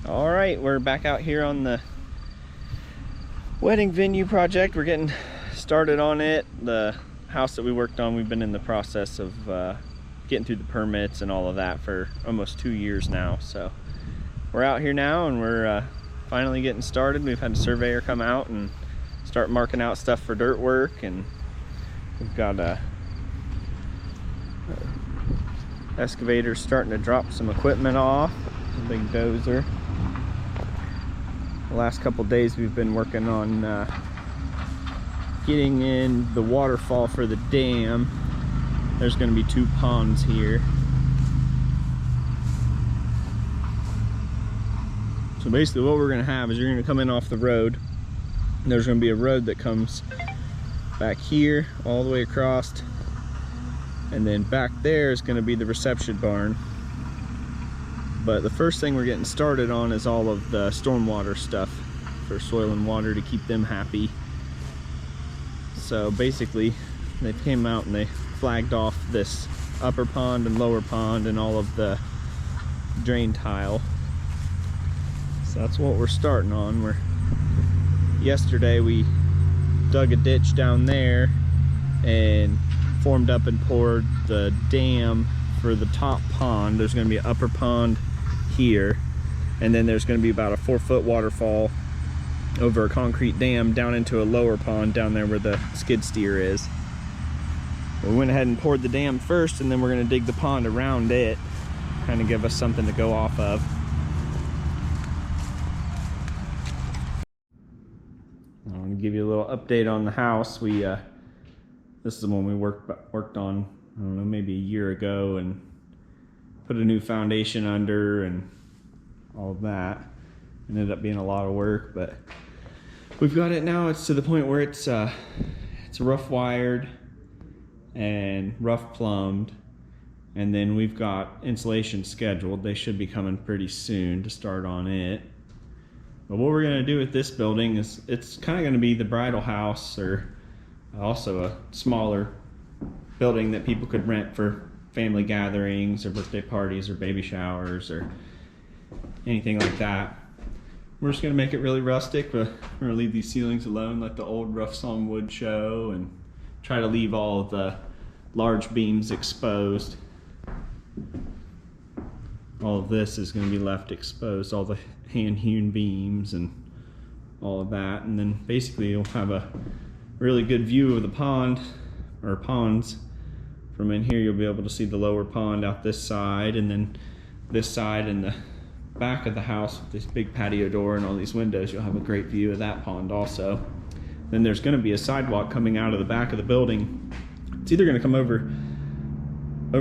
All right, we're back out here on the wedding venue project. We're getting started on it. The house that we worked on, we've been in the process of getting through the permits and all of that for almost 2 years now. So we're out here now and we're finally getting started. We've had a surveyor come out and start marking out stuff for dirt work, and we've got a excavator starting to drop some equipment off, a big dozer. The last couple days we've been working on getting in the waterfall for the dam. There's going to be 2 ponds here. So basically what we're going to have is you're going to come in off the road. And there's going to be a road that comes back here all the way across, and then back there is going to be the reception barn. But the first thing we're getting started on is all of the stormwater stuff for soil and water to keep them happy. So basically they came out and they flagged off this upper pond and lower pond and all of the drain tile. So that's what we're starting on. Yesterday we dug a ditch down there and formed up and poured the dam for the top pond. There's going to be an upper pond here, and then there's going to be about a 4-foot waterfall over a concrete dam down into a lower pond down there where the skid steer is. We went ahead and poured the dam first, and then we're going to dig the pond around it, kind of give us something to go off of. I want to give you a little update on the house. This is the one we worked on, I don't know, maybe a year ago, and put a new foundation under and all of that. It ended up being a lot of work, but we've got it now. It's to the point where it's rough wired and rough plumbed, and then we've got insulation scheduled. They should be coming pretty soon to start on it. But what we're going to do with this building is it's kind of going to be the bridal house, or also a smaller building that people could rent for family gatherings or birthday parties or baby showers or anything like that. We're just going to make it really rustic, but we're going to leave these ceilings alone, let the old rough sawn wood show, and try to leave all of the large beams exposed. All of this is going to be left exposed, all the hand-hewn beams and all of that. And then basically you'll have a really good view of the pond, or ponds. From in here you'll be able to see the lower pond out this side, and then this side and the back of the house with this big patio door and all these windows, you'll have a great view of that pond also. Then there's going to be a sidewalk coming out of the back of the building. It's either going to come over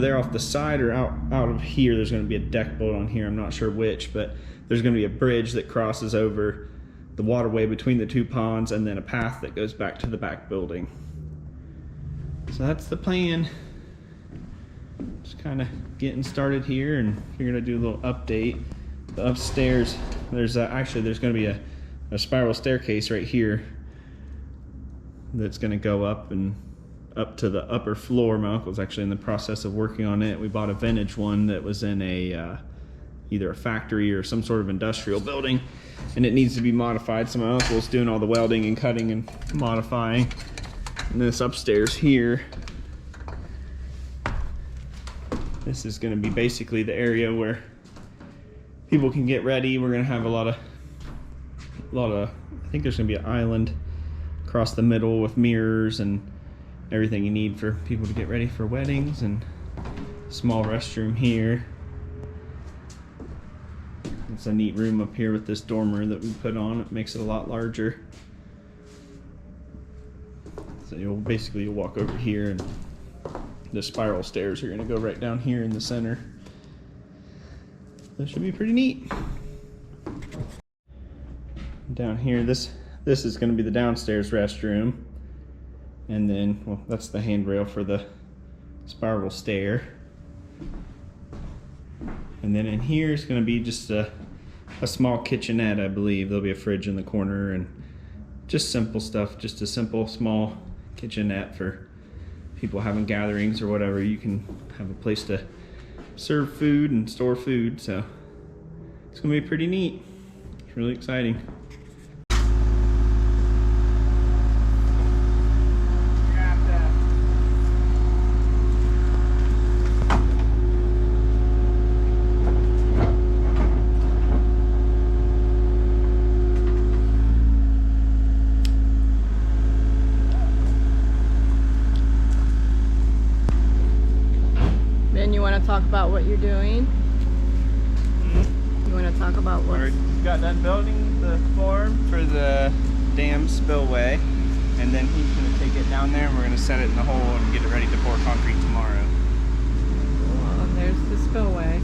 there off the side or out of here. There's going to be a deck built on here, I'm not sure which, but there's going to be a bridge that crosses over the waterway between the 2 ponds, and then a path that goes back to the back building. So that's the plan. Just kind of getting started here, and we're going to do a little update. The upstairs, there's actually going to be a spiral staircase right here that's going to go up to the upper floor. My uncle's actually in the process of working on it. We bought a vintage one that was in either a factory or some sort of industrial building, and it needs to be modified. So my uncle's doing all the welding and cutting and modifying. And this upstairs here, this is going to be basically the area where people can get ready. We're going to have a lot of, I think there's going to be an island across the middle with mirrors and everything you need for people to get ready for weddings, and small restroom here. It's a neat room up here with this dormer that we put on. It makes it a lot larger. So you'll walk over here, and the spiral stairs are going to go right down here in the center. That should be pretty neat. Down here, this is going to be the downstairs restroom, and then, well, that's the handrail for the spiral stair. And then in here is going to be just a small kitchenette, I believe. There'll be a fridge in the corner and just simple stuff, just a simple small kitchenette for people having gatherings or whatever. You can have a place to serve food and store food. So It's gonna be pretty neat. It's really exciting. Ben, you want to talk about what you're doing? You want to talk about what? We got done building the form for the dam spillway, and then he's going to take it down there and we're going to set it in the hole and get it ready to pour concrete tomorrow. Well, there's the spillway.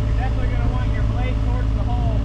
You're definitely going to want your blade towards the hole.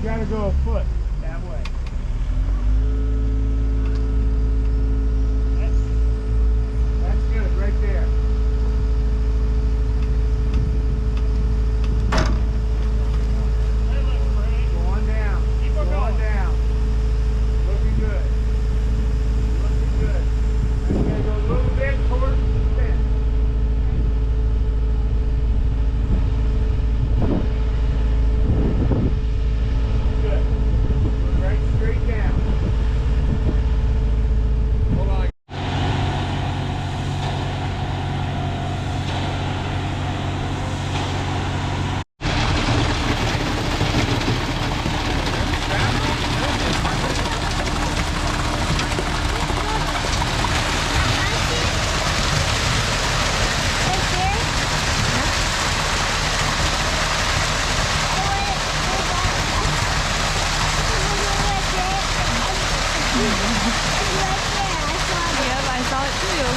Gotta go a foot that way. That's good right there. Going down. Keep on going down. Looking good. Looking good. I'm gonna go a little bit towards the fence. Yep, I saw it too.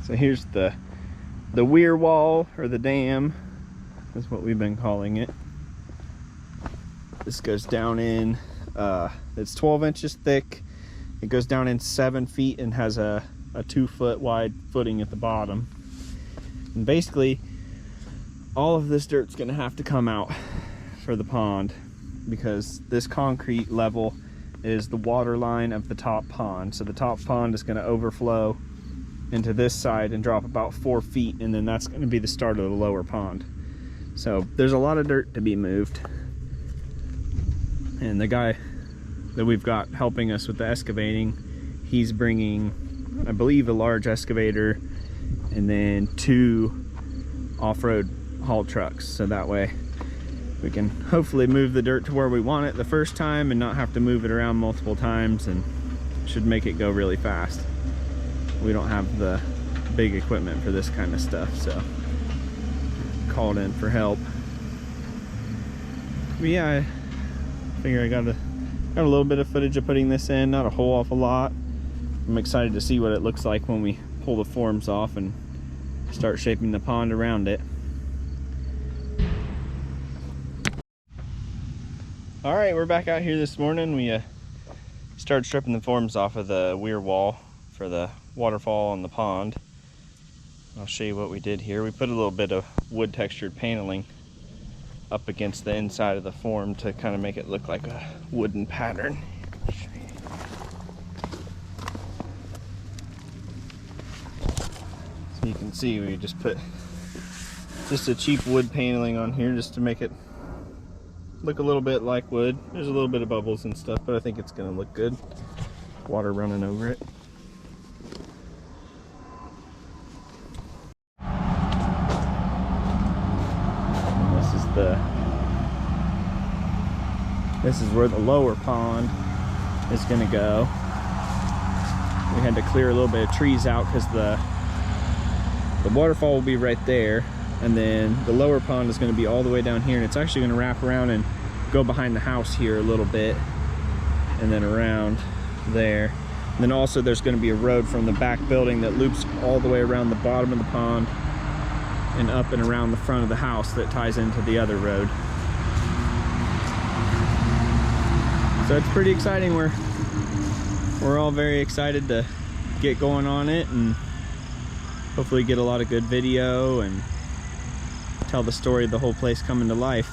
So here's the weir wall, or the dam, is what we've been calling it. This goes down in, it's 12 inches thick. It goes down in 7 feet and has a 2 foot wide footing at the bottom. And basically, all of this dirt's gonna have to come out for the pond, because this concrete level is the water line of the top pond. So the top pond is gonna overflow into this side and drop about 4 feet, and then that's gonna be the start of the lower pond. So there's a lot of dirt to be moved. And the guy that we've got helping us with the excavating, he's bringing, I believe, a large excavator and then 2 off-road haul trucks, so that way we can hopefully move the dirt to where we want it the first time and not have to move it around multiple times, and should make it go really fast. We don't have the big equipment for this kind of stuff, so called in for help. But yeah, I figure I got a little bit of footage of putting this in, not a whole awful lot. I'm excited to see what it looks like when we pull the forms off and start shaping the pond around it. All right, we're back out here this morning. We started stripping the forms off of the weir wall for the waterfall on the pond. I'll show you what we did here. We put a little bit of wood textured paneling up against the inside of the form to kind of make it look like a wooden pattern. So you can see we just put just a cheap wood paneling on here just to make it look a little bit like wood. There's a little bit of bubbles and stuff, but I think it's gonna look good. Water running over it. This is where the lower pond is gonna go. We had to clear a little bit of trees out because the waterfall will be right there, and then the lower pond is gonna be all the way down here, and it's actually gonna wrap around and go behind the house here a little bit, and then around there. And then also there's gonna be a road from the back building that loops all the way around the bottom of the pond and up and around the front of the house that ties into the other road. So it's pretty exciting. We're all very excited to get going on it and hopefully get a lot of good video and tell the story of the whole place coming to life.